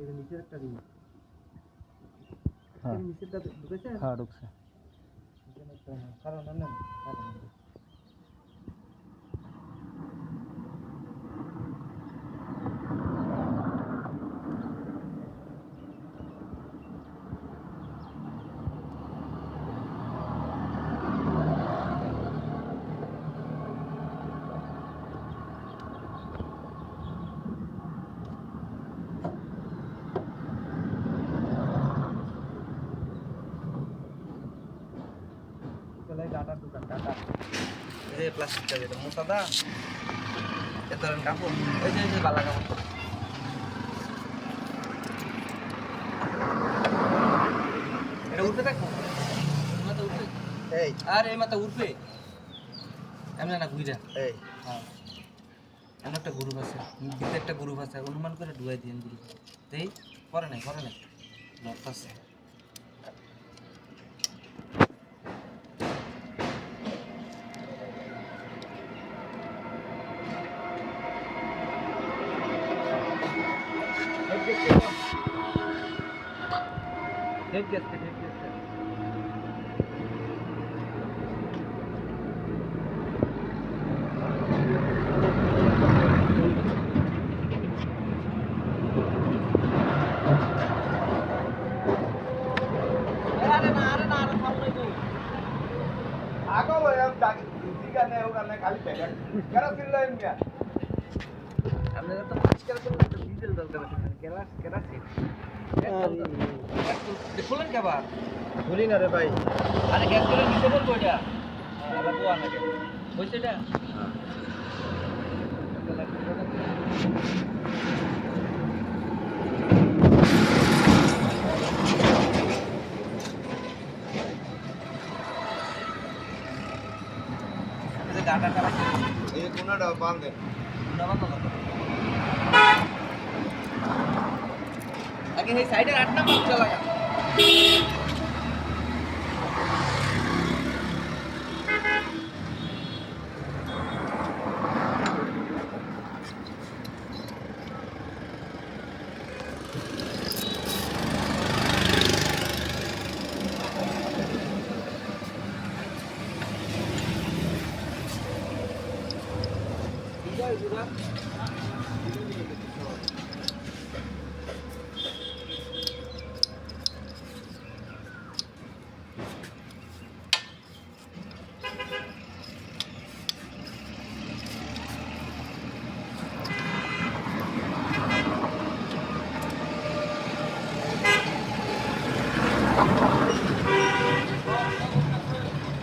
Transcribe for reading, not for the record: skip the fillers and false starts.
এর নিচে একটা দিন হ্যাঁ এর নিচেটা ঢুকেছে হ্যাঁ ঢুকছে এখানে একটা কারণ না কারণ ডাটার দোকান ডাটা এই যে প্লাস্টিকটা যেটা মোটাদা এ ধরেন কাপড় এই যে বালা কাপড় এটা উঠবে দেখো মাথা উঠবে এই আর এই মাথা উঠবে এমন না ঘুইরা এই হ্যাঁ এমন একটা গ্রুপ আছে ভিতরে একটা গ্রুপ আছে অনুমান করে ডুবাই দিন গ্রুপ এই করে নাই নট আছে हेड गैसकेट अरे ना आगो हम जाके दिखा नहीं होगा नहीं खाली पैकेट क्या फिर लाइन में हमने तो परिष्कार करना तो डीजल दरकार है केरा से খুলেন কেবার খুলি না রে ভাই আরে গ্যাস করে নিতে বলবো এটা আলাদা তো আনা কে হইছে এটা এই গাটা করা এই কোনাটা বাঁধ দে কোনা বাঁধ না আগে এই সাইডের 8 নাম্বার চালায়া Juga